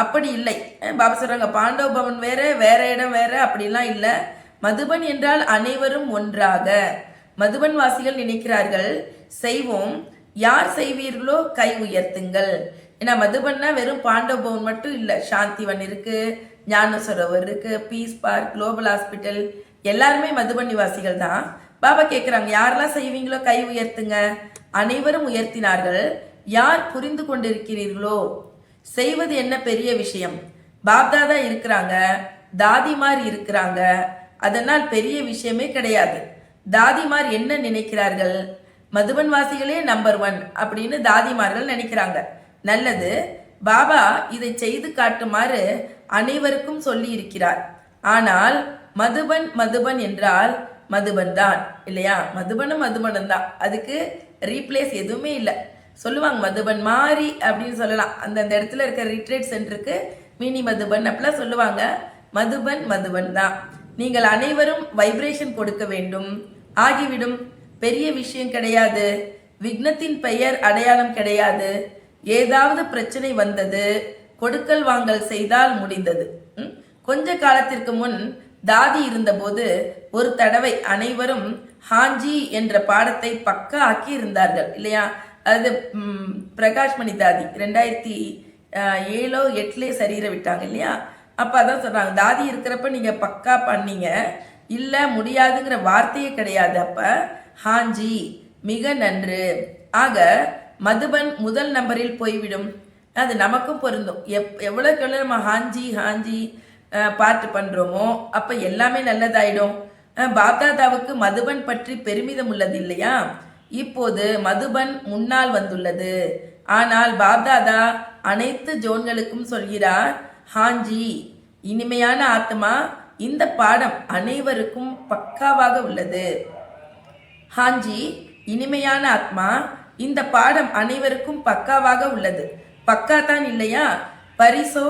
அப்படி இல்லை. பாபா சொல்றாங்க பாண்டவ பவன் வேற, வேற இடம் வேற, அப்படிலாம் இல்லை. மதுபன் என்றால் அனைவரும் ஒன்றாக. மதுபன் வாசிகள் நினைக்கிறார்கள் செய்வோம், யார் செய்வீர்களோ கை உயர்த்துங்கள். ஏன்னா மதுபன்னா வெறும் பாண்டவ பவன் மட்டும் இல்லை, சாந்திவன் இருக்கு, ஞான சரோவர் இருக்கு, பீஸ் பார்க், குளோபல் ஹாஸ்பிட்டல், எல்லாருமே மதுபன் நிவாசிகள் தான். பாபா கேட்குறாங்க யாரெல்லாம் செய்வீங்களோ கை உயர்த்துங்க. அனைவரும் உயர்த்தினார்கள். யார் புரிந்து கொண்டிருக்கிறீர்களோ செய்வது என்ன பெரிய விஷயம். பாப்தாதா இருக்கிறாங்க, தாதிமார் இருக்கிறாங்க, அதனால் பெரிய விஷயமே கிடையாது. தாதிமார் என்ன நினைக்கிறார்கள், மதுபன் வாசிகளே நம்பர் 1 அப்படின்னு தாதிமார்கள் நினைக்கிறாங்க. நல்லது, பாபா இதை செய்து காட்டுமாறு அனைவருக்கும் சொல்லி இருக்கிறார். ஆனால் மதுபன் மதுபன் என்றால் மதுபன் தான் இல்லையா? மதுபனும் மதுபனும் தான், அதுக்கு ரீப்ளேஸ் எதுவுமே இல்லை. சொல்லுவாங்க மதுபன் மாறி அப்படின்னு சொல்லலாம். அந்தந்த இடத்துல இருக்க ரிட்ரீட் சென்டருக்கு மினி மதுபன் அப்படிலாம் சொல்லுவாங்க. மதுபன் மதுபன் தான். நீங்கள் அனைவரும் வைப்ரேஷன் கொடுக்க வேண்டும், ஆகிவிடும். பெரிய விஷயம் கிடையாது. விக்னத்தின் பெயர் அடையாளம் கிடையாது. ஏதாவது பிரச்சனை வந்தது, கொடுக்கல் வாங்கல் செய்தால் முடிந்தது. கொஞ்ச காலத்திற்கு முன் தாதி இருந்தபோது ஒரு தடவை அனைவரும் ஹாஞ்சி என்ற பாடத்தை பக்கா ஆக்கி இருந்தார்கள் இல்லையா? அது பிரகாஷ்மணி தாதி 2007-8 சரீர விட்டாங்க இல்லையா? அப்போ அதான் சொல்றாங்க, தாதி இருக்கிறப்ப நீங்க பக்கா பண்ணீங்க, இல்ல முடியாதுங்கிற வார்த்தையே கிடையாது. அப்ப ஹாஞ்சி மிக நன்று. ஆக மதுபன் முதல் நம்பரில் போய்விடும். அது நமக்கும் பொருந்தும். எவ்வளவுக்கு எவ்வளவு நம்ம ஹாஞ்சி ஹாஞ்சி பாட்டு பண்றோமோ அப்ப எல்லாமே நல்லதாயிடும். பாப்தாதாவுக்கு மதுபன் பற்றி பெருமிதம் உள்ளது இல்லையா? இப்போது மதுபன் முன்னால் வந்துள்ளது. ஆனால் பாப்தாதா அனைத்து ஜோன்களுக்கும் சொல்கிறார், ஹாஞ்சி இனிமையான ஆத்மா, இந்த பாடம் அனைவருக்கும் பக்காவாக உள்ளது. ஹாஞ்சி இனிமையான ஆத்மா, இந்த பாடம் அனைவருக்கும் பக்காவாக உள்ளது. பக்கா தான் இல்லையா? பரிசோ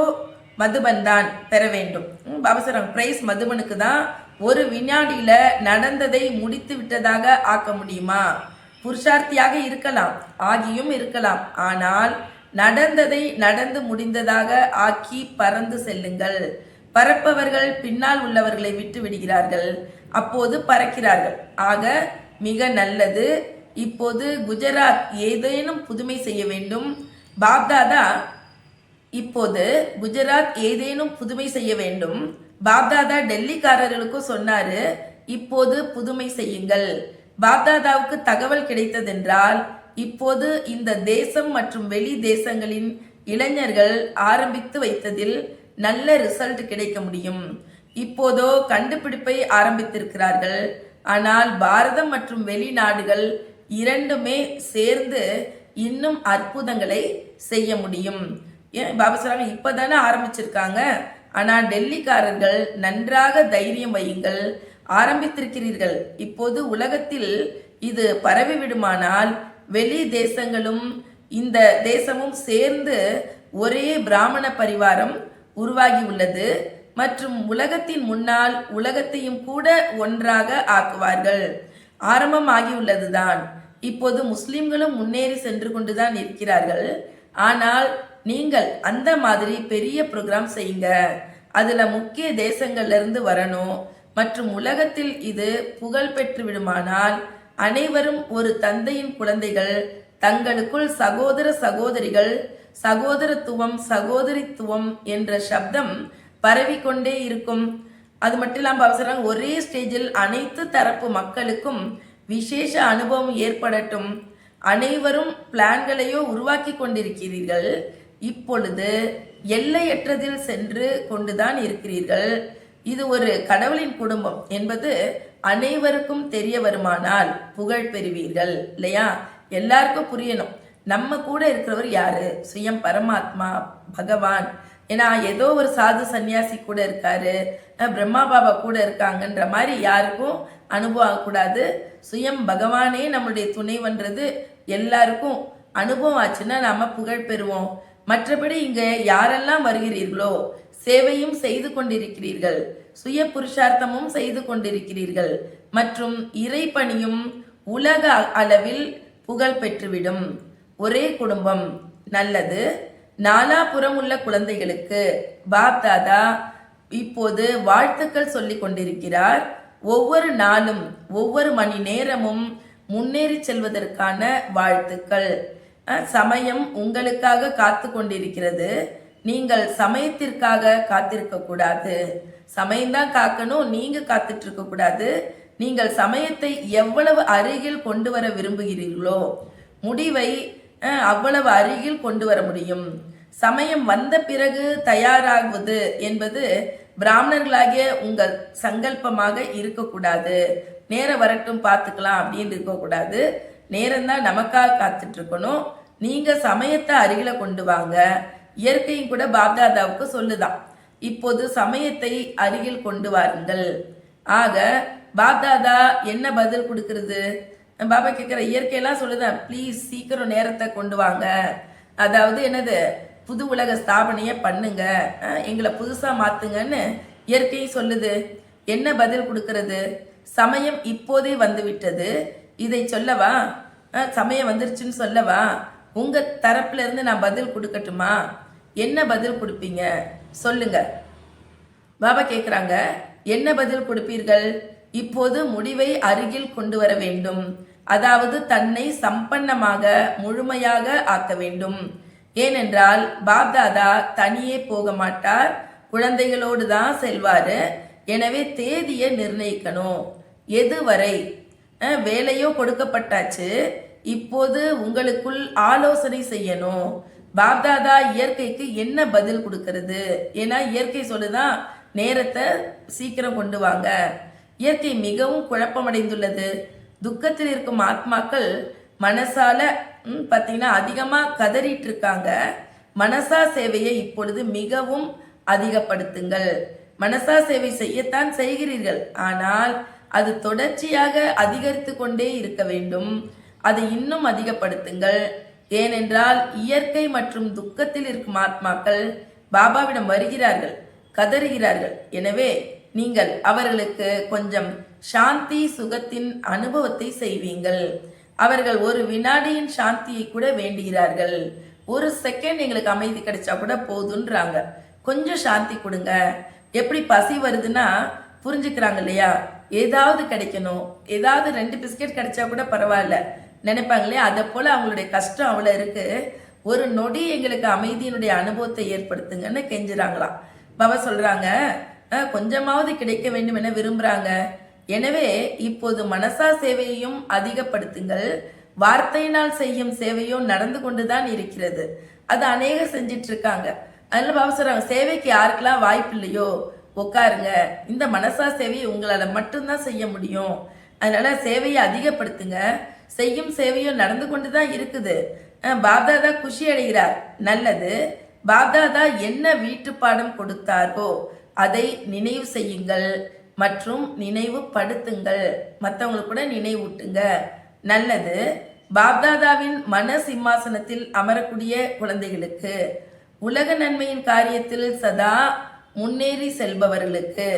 மதுபன் தான் பெற வேண்டும். பாபா சொல்றாங்க பிரைஸ் மதுபனுக்கு தான். ஒரு வினாடியில நடந்ததை முடித்து விட்டதாக ஆக்க முடியுமா? புருஷார்த்தியாக இருக்கலாம், ஆகியும் இருக்கலாம். ஆனால் நடந்ததை நடந்து முடிந்ததாக ஆக்கி பறந்து செல்லுங்கள். பறப்பவர்கள் பின்னால் உள்ளவர்களை விட்டு விடுகிறார்கள், அப்போது பறக்கிறார்கள். ஆக மிக நல்லது. இப்போது குஜராத் ஏதேனும் புதுமை செய்ய வேண்டும். பாப்தாதா இப்போது குஜராத் ஏதேனும் புதுமை செய்ய வேண்டும். பாப்தாதா டெல்லிக்காரர்களுக்கும் சொன்னாரு, இப்போது புதுமை செய்யுங்கள். பாப்தாதாவுக்கு தகவல் கிடைத்ததென்றால் இப்போது இந்த தேசம் மற்றும் வெளி தேசங்களின் இளைஞர்கள் ஆரம்பித்து வைத்ததில் நல்ல ரிசல்ட் கிடைக்க முடியும். இப்போதோ கண்டுபிடிப்பை ஆரம்பித்திருக்கிறார்கள். ஆனால் பாரதம் மற்றும் வெளிநாடுகள் இரண்டுமே சேர்ந்து இன்னும் அற்புதங்களை செய்ய முடியும். ஏன் பாபா சொல்றாங்க இப்பதானே ஆரம்பிச்சிருக்காங்க. ஆனால் டெல்லிக்காரர்கள் நன்றாக தைரியம் வையுங்கள், ஆரம்பித்திருக்கிறீர்கள். இப்போது உலகத்தில் இது பரவி விடுமானால் வெளி தேசங்களும் இந்த தேசமும் சேர்ந்து ஒரே பிராமண பரிவாரம் உருவாகி உள்ளது மற்றும் உலகத்தின் முன்னால் உலகத்தையும் கூட ஒன்றாக ஆக்குவார்கள். ஆரம்பம் ஆகியுள்ளதுதான். இப்போது முஸ்லிம்களும் முன்னேறி சென்று கொண்டுதான் இருக்கிறார்கள். ஆனால் நீங்கள் அந்த மாதிரி பெரிய ப்ரோக்ராம் செய்யுங்க. அதுல முக்கிய தேசங்கள்ல இருந்து வரணும் மற்றும் உலகத்தில் இது புகழ் பெற்று விடுமானால் அனைவரும் ஒரு தந்தையின் குழந்தைகள், தங்களுக்குள் சகோதர சகோதரிகள், சகோதரத்துவம் சகோதரித்துவம் என்ற சப்தம் பரவிக்கொண்டே இருக்கும். அது மட்டும் இல்லாமல் அவசரம் ஒரே ஸ்டேஜில் அனைத்து தரப்பு மக்களுக்கும் விசேஷ அனுபவம் ஏற்படட்டும். அனைவரும் பிளான்களையோ உருவாக்கி கொண்டிருக்கிறீர்கள். இப்பொழுது எல்லையற்றதில் சென்று கொண்டுதான் இருக்கிறீர்கள். இது ஒரு கடவுளின் குடும்பம் என்பது அனைவருக்கும் தெரிய வருமானால் புகழ் பெறுவீர்கள் இல்லையா? எல்லாருக்கும் புரியணும், நம்ம கூட இருக்கிறவர் யாரு? சுயம் பரமாத்மா பகவான். ஏன்னா ஏதோ ஒரு சாது சன்னியாசி கூட இருக்காரு, பிரம்மா பாபா கூட இருக்காங்கன்ற மாதிரி யாருக்கும் அனுபவம் ஆகக்கூடாது. சுயம் பகவானே நம்மளுடைய துணைவன்றது எல்லாருக்கும் அனுபவம் ஆச்சுன்னா நாம புகழ் பெறுவோம். மற்றபடி இங்க யாரெல்லாம் வருகிறீர்களோ சேவையும் செய்து கொண்டிருக்கிறீர்கள், சுய புருஷார்த்தமும் செய்து கொண்டிருக்கிறீர்கள் மற்றும் இறைப்பணியும் உலக அளவில் புகழ் பெற்றுவிடும். ஒரே குடும்பம் நல்லது. நாலாபுறம் உள்ள குழந்தைகளுக்கு பாப் தாதா இப்போது வாழ்த்துக்கள் சொல்லிக் கொண்டிருக்கிறார். ஒவ்வொரு நாளும் ஒவ்வொரு மணி நேரமும் முன்னேறி செல்வதற்கான வாழ்த்துக்கள். சமயம் உங்களுக்காக காத்து கொண்டிருக்கிறது. நீங்கள் சமயத்திற்காக காத்திருக்க கூடாது. சமயம்தான் காக்கணும், நீங்க காத்துட்டு இருக்க கூடாது. நீங்கள் சமயத்தை எவ்வளவு அருகில் கொண்டு வர விரும்புகிறீர்களோ முடிவை அவ்வளவு அருகில் கொண்டு வர முடியும். சமயம் வந்த பிறகு தயாராகுவது என்பது பிராமணர்களாகிய உங்கள் சங்கல்பமாக இருக்கக்கூடாது. நேரம் வரட்டும் பார்த்துக்கலாம் அப்படின்னு இருக்கக்கூடாது. நேரம்தான் நமக்காக காத்துட்டு இருக்கணும். நீங்க சமயத்தை அருகில கொண்டு வாங்க. இயற்கையும் கூட பாப்தாதாவுக்கு சொல்லுதான், இப்போது சமயத்தை அருகில் கொண்டு வாருங்கள். ஆக பாப்தாதா என்ன பதில் கொடுக்கறது? பாபா கேட்கிற இயற்கையெல்லாம் சொல்லுதான், ப்ளீஸ் சீக்கிரம் நேரத்தை கொண்டு வாங்க. அதாவது என்னது, புது உலக ஸ்தாபனைய பண்ணுங்க, எங்களை புதுசா மாத்துங்கன்னு இயற்கையும் சொல்லுது. என்ன பதில் கொடுக்கறது? சமயம் இப்போதே வந்து விட்டது, இதை சொல்லவா? சமயம் வந்துருச்சுன்னு சொல்லவா? உங்க தரப்புல இருந்து நான் பதில் கொடுக்கட்டுமா? என்ன பதில் கொடுப்பீங்க சொல்லுங்க. பாபா கேட்குறாங்க, என்ன பதில் கொடுப்பீர்கள்? இப்போது முடிவை அருகில் கொண்டு வர வேண்டும். அதாவது தன்னை சம்பன்னமாக முழுமையாக ஆக்க வேண்டும். ஏனென்றால் பாப்தாதா தனியே போக மாட்டார், குழந்தைகளோடு தான் செல்வாரு. எனவே தேதியை நிர்ணயிக்கணும். எதுவரை வேலையோ கொடுக்கப்பட்டாச்சு, இப்போது உங்களுக்குள் ஆலோசனை செய்யணும். பாப்தாதா இயற்கைக்கு என்ன பதில் கொடுக்கிறது? ஏன்னா இயற்கை சொல்லுதான் நேரத்தை சீக்கிரம் கொண்டு வாங்க. இயற்கை மிகவும் குழப்பமடைந்துள்ளது. துக்கத்தில் இருக்கும் ஆத்மாக்கள் மனசால பார்த்தீங்கன்னா அதிகமாக கதறிட்டு இருக்காங்க. மனசா சேவையை இப்பொழுது மிகவும் அதிகப்படுத்துங்கள். மனசா சேவை செய்யத்தான் செய்கிறீர்கள், ஆனால் அது தொடர்ச்சியாக அதிகரித்து கொண்டே இருக்க வேண்டும். அதை இன்னும் அதிகப்படுத்துங்கள். ஏனென்றால் இயற்கை மற்றும் துக்கத்தில் இருக்கும் ஆத்மாக்கள் பாபாவிடம் வருகிறார்கள், கதறுகிறார்கள். எனவே நீங்கள் அவர்களுக்கு கொஞ்சம் சாந்தி சுகத்தின் அனுபவத்தை செய்வீங்கள். அவர்கள் ஒரு வினாடியின் சாந்தியை கூட வேண்டுகிறார்கள். ஒரு செகண்ட் எங்களுக்கு அமைதி கிடைச்சா கூட போதுன்றாங்க. கொஞ்சம் சாந்தி கொடுங்க. எப்படி பசி வருதுன்னா புரிஞ்சுக்கிறாங்க இல்லையா? ஏதாவது கிடைக்கணும், ஏதாவது 2 பிஸ்கெட் கிடைச்சா கூட பரவாயில்ல நினைப்பாங்க இல்லையா? அதை போல அவங்களுடைய கஷ்டம் அவ்வளோ இருக்கு. ஒரு நொடி எங்களுக்கு அமைதியினுடைய அனுபவத்தை ஏற்படுத்துங்கன்னு கெஞ்சுறாங்களாம். பாபா சொல்றாங்க, கொஞ்சமாவது கிடைக்க வேண்டும் என விரும்புறாங்க. எனவே இப்போது மனசா சேவையையும் அதிகப்படுத்துங்கள். வார்த்தையினால் செய்யும் சேவையும் நடந்து கொண்டுதான் இருக்கிறது. அது அநேகர் செஞ்சிட்டு இருக்காங்க. அதனால பாபா சொல்றாங்க, சேவைக்கு யாருக்கெல்லாம் வாய்ப்பு இல்லையோ உட்காருங்க. இந்த மனசா சேவையை உங்களால மட்டும்தான் செய்ய முடியும். அதனால சேவையை அதிகப்படுத்துங்க. செய்யும் சேவையும் நடந்து கொண்டுதான் இருக்குது. பாப்தாதா குஷி அடைகிறார், நல்லது. பாப்தாதா என்ன வீட்டு பாடம் கொடுத்தாரோ அதை நினைவு செய்யுங்கள் மற்றும் நினைவுபடுத்துங்கள். மற்றவங்களுக்கு கூட நினைவூட்டுங்க, நல்லது. பாப்தாதாவின் மன சிம்மாசனத்தில் அமரக்கூடிய குழந்தைகளுக்கு, உலக நன்மையின் காரியத்தில் சதா முன்னேறி செல்பவர்களுக்கு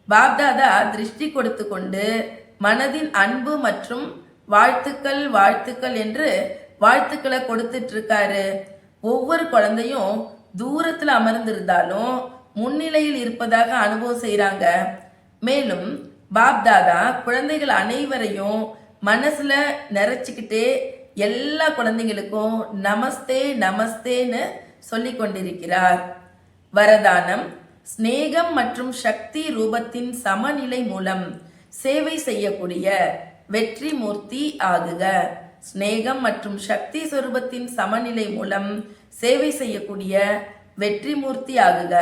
பாப்தாதா திருஷ்டி கொடுத்து கொண்டு மனதின் அன்பு மற்றும் வாழ்த்துக்கள் வாழ்த்துக்கள் என்று வாழ்த்துக்களை கொடுத்துட்டு இருக்காரு. ஒவ்வொரு குழந்தையும் தூரத்துல அமர்ந்திருந்தாலும் முன்னிலையில் இருப்பதாக அனுபவம் செய்யறாங்க. மேலும் பாப்தாதா குழந்தைகள் அனைவரையும் மனசுல நிறைச்சிக்கிட்டே எல்லா குழந்தைகளுக்கும் நமஸ்தே நமஸ்தேன்னு சொல்லி கொண்டிருக்கிறார். வரதானம்: ஸ்நேகம் மற்றும் சக்தி ரூபத்தின் சமநிலை மூலம் சேவை செய்யக்கூடிய வெற்றி மூர்த்தி ஆகுக. ஸ்நேகம் மற்றும் சக்தி சொரூபத்தின் சமநிலை மூலம் சேவை செய்யக்கூடிய வெற்றி மூர்த்தி ஆகுக.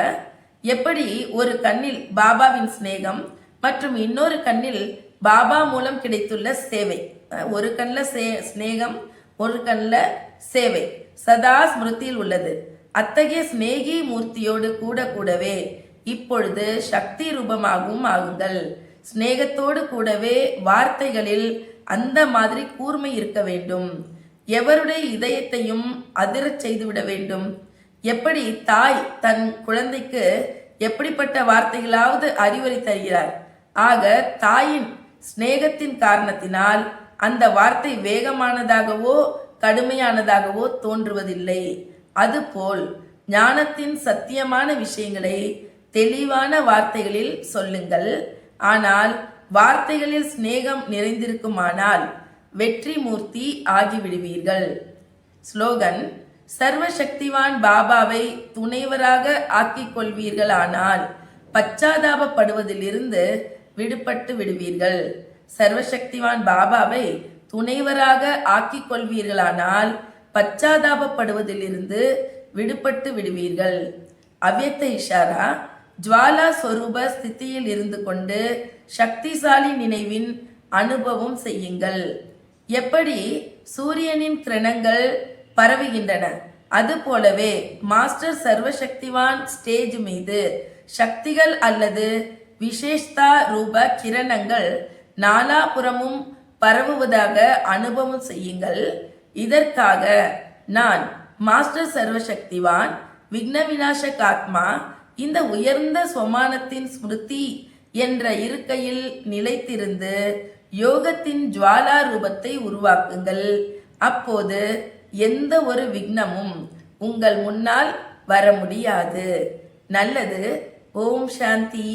எப்படி ஒரு கண்ணில் பாபாவின் ஸ்நேகம் மற்றும் இன்னொரு கண்ணில் பாபா மூலம் கிடைத்துள்ள சேவை, ஒரு கண்ணில் ஸ்நேகம் ஒரு கண்ணில் சேவை சதா ஸ்மிருதியில் உள்ளது. அத்தகைய ஸ்நேகி மூர்த்தியோடு கூடவே இப்பொழுது சக்தி ரூபமாகவும் ஆகுங்கள். ஸ்நேகத்தோடு கூடவே வார்த்தைகளில் அந்த மாதிரி கூர்மை இருக்க வேண்டும். எவருடைய இதயத்தையும் அதிரச் செய்துவிட வேண்டும். எப்படி தாய் தன் குழந்தைக்கு எப்படிப்பட்ட வார்த்தைகளாவது அறிவுரை தருகிறார். ஆக தாயின் ஸ்நேகத்தின் காரணத்தினால் அந்த வார்த்தை வேகமானதாகவோ கடுமையானதாகவோ தோன்றுவதில்லை. அதுபோல் ஞானத்தின் சத்தியமான விஷயங்களை தெளிவான வார்த்தைகளில் சொல்லுங்கள். ஆனால் வார்த்தைகளில் சிநேகம் நிறைந்திருக்குமானால் வெற்றி மூர்த்தி ஆகிவிடுவீர்கள். ஸ்லோகன்: சர்வசக்திவான் பாபாவை துணைவராக ஆக்கிக் கொள்வீர்களானால் பச்சாதாபப்படுவதிலிருந்து விடுபட்டு விடுவீர்கள். சர்வசக்திவான் பாபாவை துணைவராக ஆக்கிக் கொள்வீர்களானால் பச்சாதாபப்படுவதிலிருந்து விடுபட்டு விடுவீர்கள். அவ்யக்த இஷாரா: ஜுவாலா ஸ்வரூப ஸ்திதியில் இருந்து கொண்டு சக்திசாலி நினைவின் அனுபவம் செய்யுங்கள். எப்படி சூரியனின் கிரணங்கள் பரவுகின்றன, அதுபோலவே மாஸ்டர் சர்வசக்திவான் ஸ்டேஜ் மீது சக்திகள் அல்லது விசேஷ்தா ரூப கிரணங்கள் நாலாபுறமும் பரவுவதாக அனுபவம் செய்யுங்கள். இதற்காக நான் மாஸ்டர் சர்வசக்திவான் விக்ன விநாசக ஆத்மா இந்த உயர்ந்த சொமானத்தின் ஸ்மிருதி என்ற இருக்கையில் நிலைத்திருந்து யோகத்தின் ஜுவாலா ரூபத்தை உருவாக்குங்கள். அப்போது எந்த ஒரு விக்னமும் உங்கள் முன்னால் வர முடியாது. நல்லது. ஓம் சாந்தி.